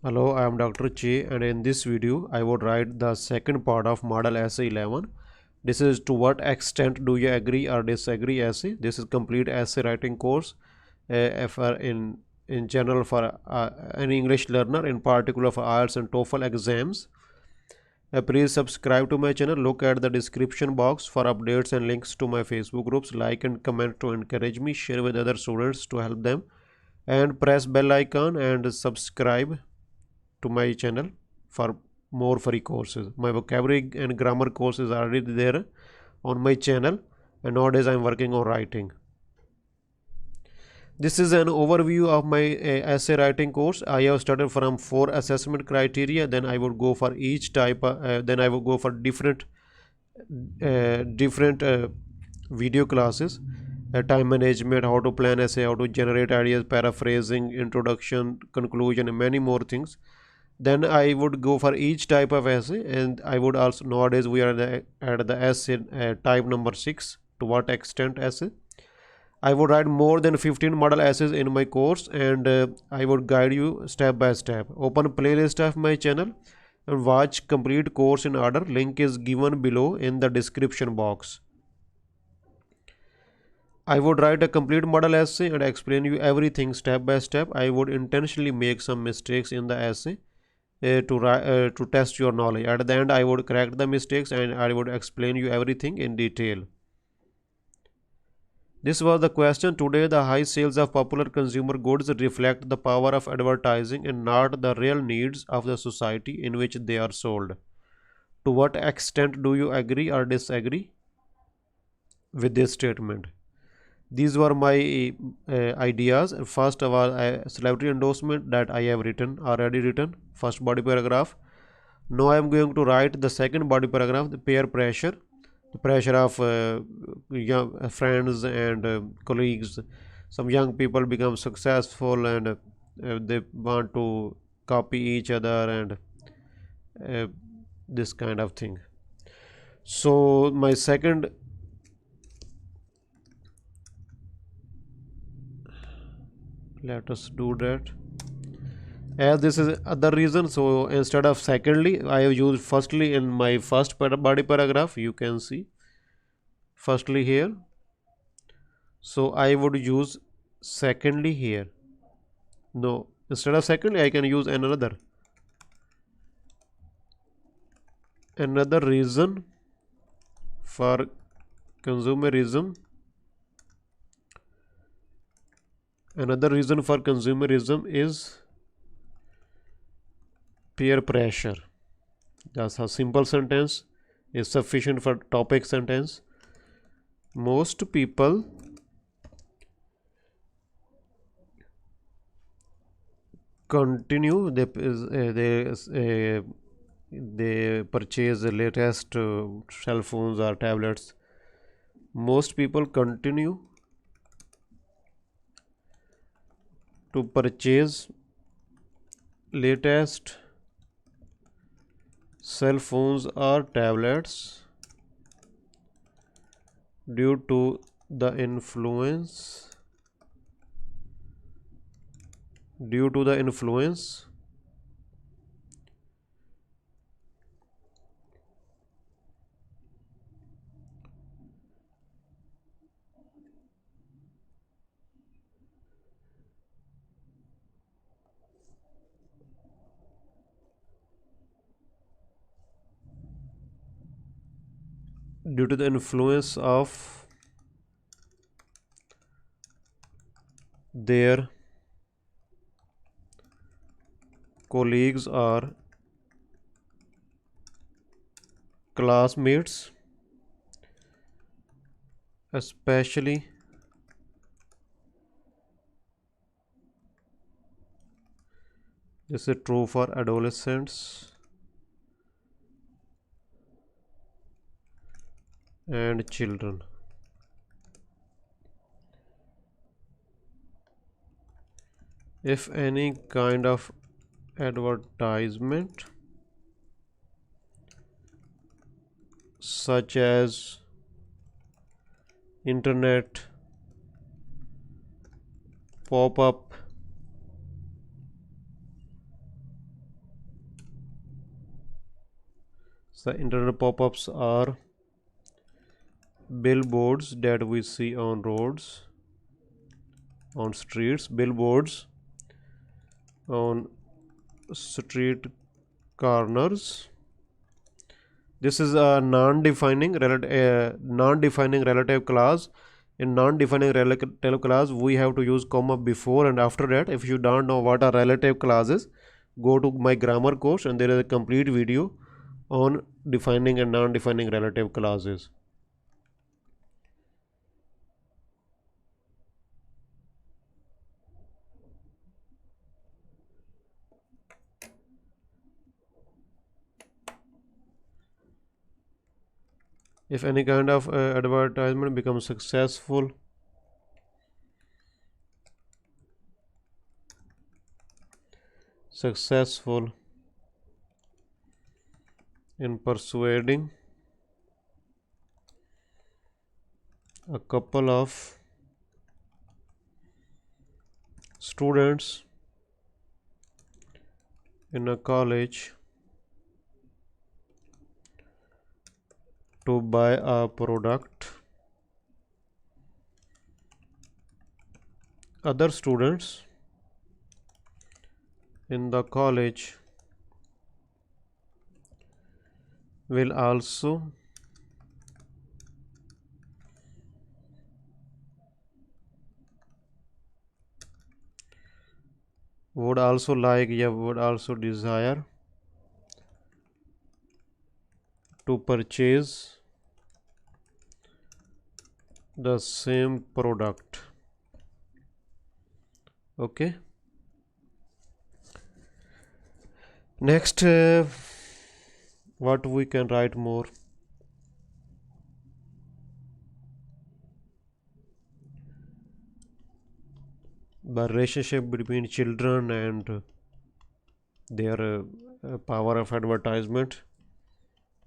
Hello, I am Dr. Che, and in this video I would write the second part of Model Essay 11. This is to what extent do you agree or disagree essay. This is complete essay writing course for in general for an English learner, in particular for IELTS and TOEFL exams. Please subscribe to my channel. Look at the description box for updates and links to my Facebook groups. Like and comment to encourage me. Share with other students to help them. And press bell icon and subscribe to my channel for more free courses. My vocabulary and grammar course is already there on my channel, and nowadays I am working on writing. This is an overview of my essay writing course. I have started from 4 assessment criteria. Then I would go for each type. Then I would go for different video classes. Time management, how to plan essay, how to generate ideas, paraphrasing, introduction, conclusion, and many more things. Then I would go for each type of essay, and I would also, nowadays we are at the essay type number 6, to what extent essay. I would write more than 15 model essays in my course, and I would guide you step by step. Open playlist of my channel and watch complete course in order. Link is given below in the description box. I would write a complete model essay and explain you everything step by step. I would intentionally make some mistakes in the essay to test your knowledge. At the end, I would correct the mistakes and I would explain you everything in detail. This was the question. Today, the high sales of popular consumer goods reflect the power of advertising and not the real needs of the society in which they are sold. To what extent do you agree or disagree with this statement? These were my ideas. First of all, a celebrity endorsement that I have already written, first body paragraph. Now I am going to write the second body paragraph, the peer pressure, the pressure of young friends and colleagues. Some young people become successful and they want to copy each other and uh, this kind of thing. So my second, let us do that. As this is other reason, so instead of secondly, I have used firstly in my first body paragraph. You can see firstly here, so I would use secondly here. No, instead of secondly I can use another reason for consumerism. Another reason for consumerism is peer pressure. That's a simple sentence is sufficient for topic sentence. Most people continue they purchase the latest cell phones or tablets. Most people continue to purchase latest cell phones or tablets due to the influence due to the influence due to the influence of their colleagues or classmates, especially this is true for adolescents and children. If any kind of advertisement such as internet pop-up The internet pop-ups are billboards that we see on roads, on streets, billboards on street corners. This is a non-defining relative clause. In non-defining relative clause, we have to use comma before and after that. If you don't know what a relative clause is, go to my grammar course and there is a complete video on defining and non-defining relative clauses. If any kind of advertisement becomes successful in persuading a couple of students in a college to buy a product, other students in the college will also would also desire to purchase the same product. Okay, next what we can write more. The relationship between children and their power of advertisement.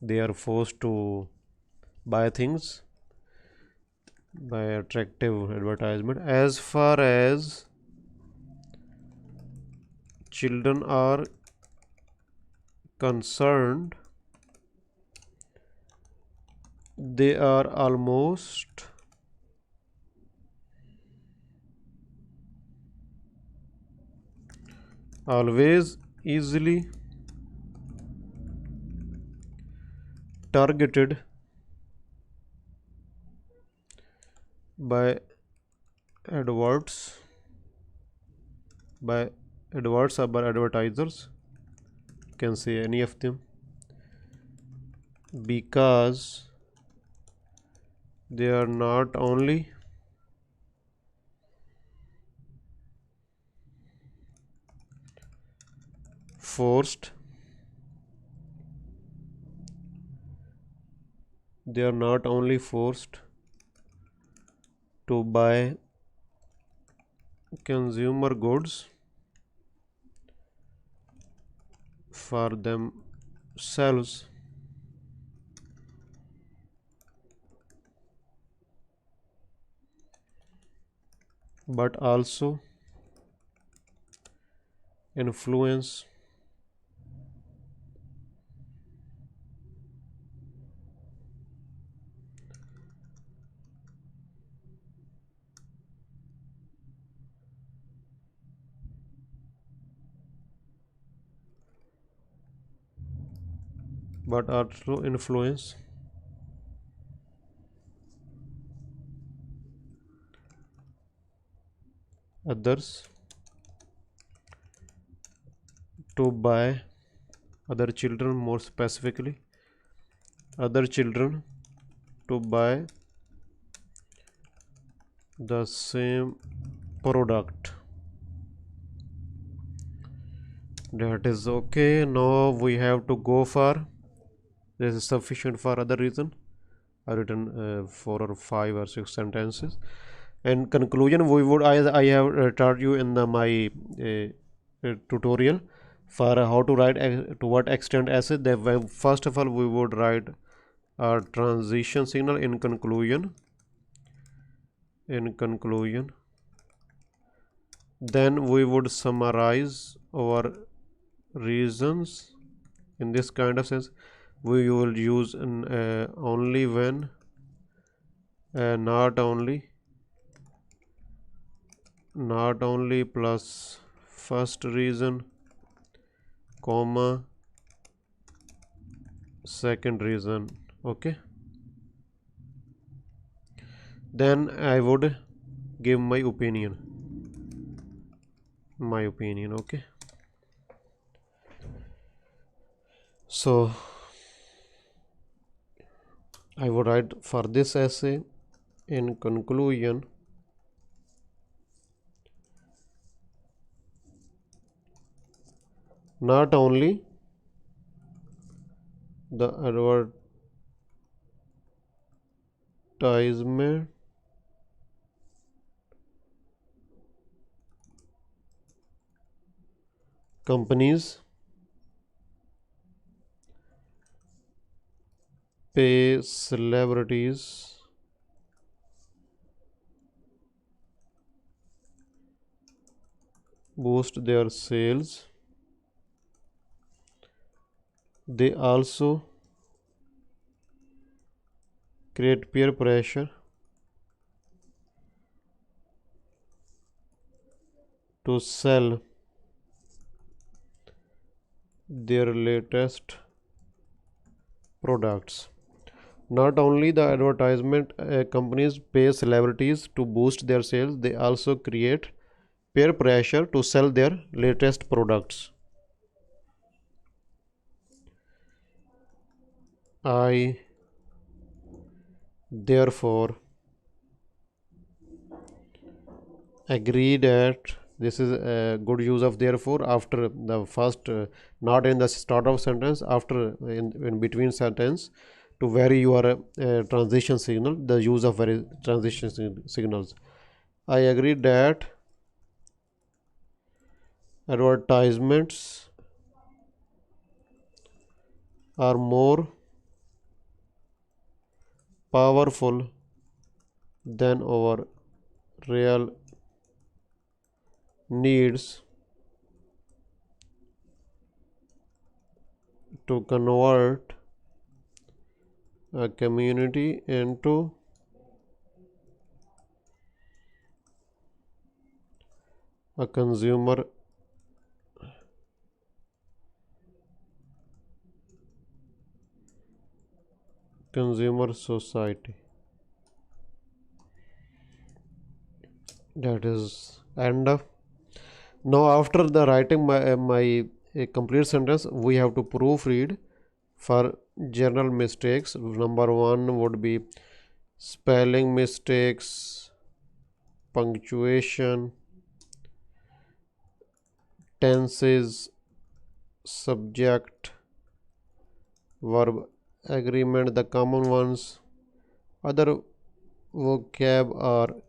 They are forced to buy things by attractive advertisement. As far as children are concerned, they are almost always easily targeted by adverts or by advertisers, you can say any of them, because they are not only forced to buy consumer goods for themselves, but also influence others to buy, other children, more specifically other children, to buy the same product. That is okay. Now we have to go for, this is sufficient for other reason. I've written 4 or 5 or 6 sentences. And conclusion, we would, I have taught you in my tutorial for how to write to what extent essay. That first of all we would write a transition signal in conclusion. Then we would summarize our reasons in this kind of sense. We will use only when, not only, not only plus first reason, comma, second reason. Okay, then I would give my opinion. Okay, so I would write for this essay, in conclusion, not only the advertisement companies pay celebrities boost their sales, they also create peer pressure to sell their latest products. Not only the advertisement companies pay celebrities to boost their sales, they also create peer pressure to sell their latest products. I therefore agree that this is a good use of therefore after the first, not in the start of sentence, after in between sentence, to vary your transition signal, the use of very transition signals. I agree that advertisements are more powerful than our real needs to convert a community into a consumer society. That is end of. Now after the writing my complete sentence, we have to proofread for general mistakes. Number one would be spelling mistakes, punctuation, tenses, subject, verb, agreement, the common ones. Other vocab or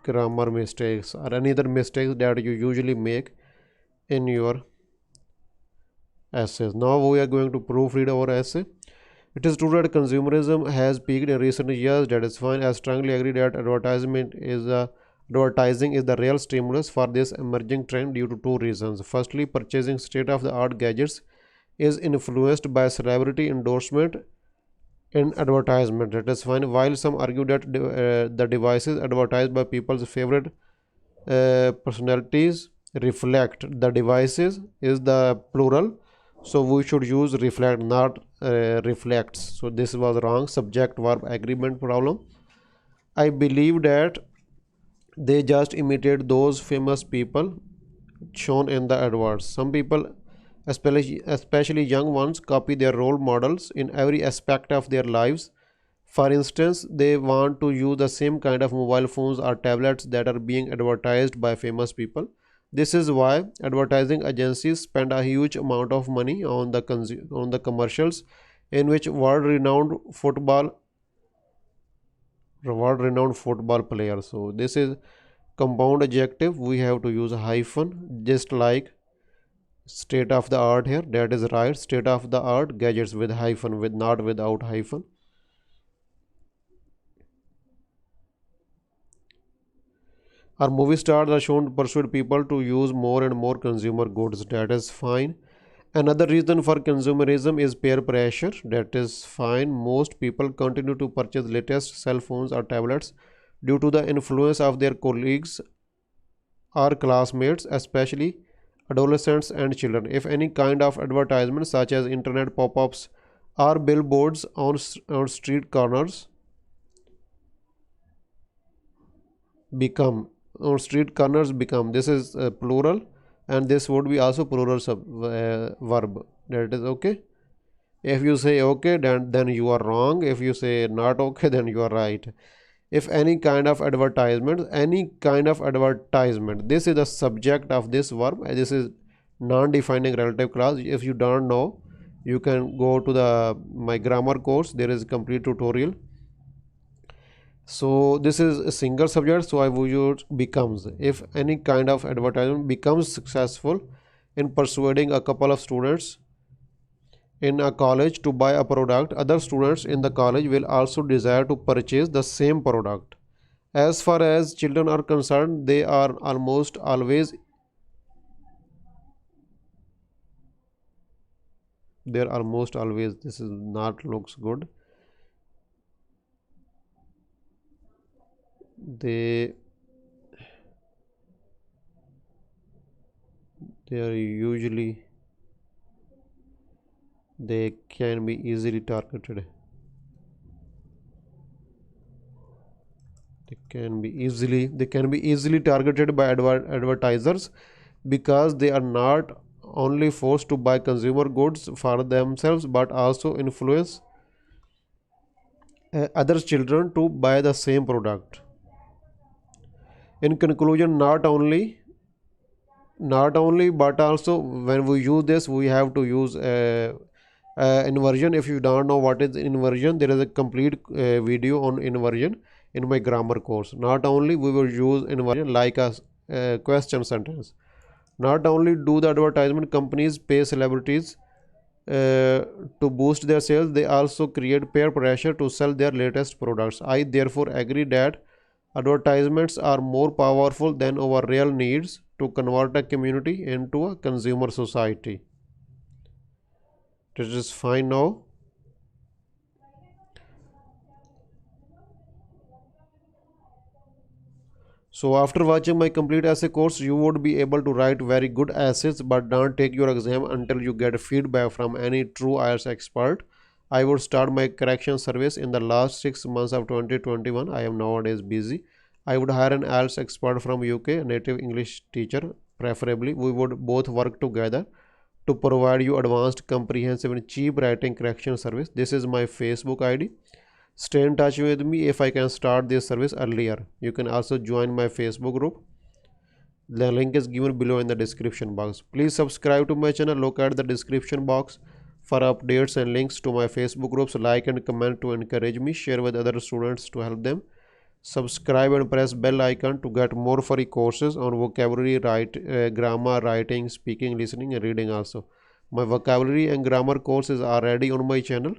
grammar mistakes or any other mistakes that you usually make in your essays. Now we are going to proofread our essay. It is true that consumerism has peaked in recent years. That is fine. I strongly agree that advertising is the real stimulus for this emerging trend due to two reasons. Firstly, purchasing state-of-the-art gadgets is influenced by celebrity endorsement in advertisement. That is fine. While some argue that the devices advertised by people's favorite personalities reflect the devices is the plural, so we should use reflect, not reflects. So this was wrong. Subject verb agreement problem. I believe that they just imitate those famous people shown in the adverts. Some people, especially young ones, copy their role models in every aspect of their lives. For instance, they want to use the same kind of mobile phones or tablets that are being advertised by famous people. This is why advertising agencies spend a huge amount of money on the commercials in which world renowned football players. So this is compound adjective. We have to use a hyphen, just like state of the art here. That is right. State of the art gadgets with hyphen, with not without hyphen. Our movie stars are shown to persuade people to use more and more consumer goods. That is fine. Another reason for consumerism is peer pressure. That is fine. Most people continue to purchase latest cell phones or tablets due to the influence of their colleagues or classmates, especially adolescents and children. If any kind of advertisement, such as internet pop ups or billboards on street corners, become become, this is plural, and this would be also plural verb. That is okay. If you say okay, then you are wrong. If you say not okay, then you are right. If any kind of advertisement, this is the subject of this verb. This is non-defining relative clause. If you don't know, you can go to the my grammar course. There is a complete tutorial. So this is a single subject, so I will use becomes. If any kind of advertisement becomes successful in persuading a couple of students in a college to buy a product, other students in the college will also desire to purchase the same product. As far as children are concerned, they're almost always, this is not looks good, they they are usually, they can be easily targeted, they can be easily targeted by advertisers, because they are not only forced to buy consumer goods for themselves but also influence other children to buy the same product. In conclusion, not only but also, when we use this, we have to use inversion. If you don't know what is inversion, there is a complete video on inversion in my grammar course. Not only we will use inversion like a question sentence. Not only do the advertisement companies pay celebrities to boost their sales, they also create peer pressure to sell their latest products. I therefore agree that advertisements are more powerful than our real needs to convert a community into a consumer society. This is fine now. So after watching my complete essay course, you would be able to write very good essays, but don't take your exam until you get feedback from any true IELTS expert. I would start my correction service in the last 6 months of 2021. I am nowadays busy. I would hire an IELTS expert from UK, a native English teacher, preferably. We would both work together to provide you advanced, comprehensive and cheap writing correction service. This is my Facebook ID. Stay in touch with me if I can start this service earlier. You can also join my Facebook group. The link is given below in the description box. Please subscribe to my channel. Look at the description box for updates and links to my Facebook groups. Like and comment to encourage me. Share with other students to help them. Subscribe and press bell icon to get more free courses on vocabulary, grammar, writing, speaking, listening and reading also. My vocabulary and grammar course is already on my channel.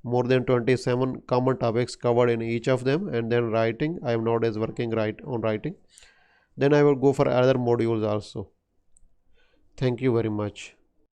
More than 27 common topics covered in each of them. And then writing, I am nowadays working on writing. Then I will go for other modules also. Thank you very much.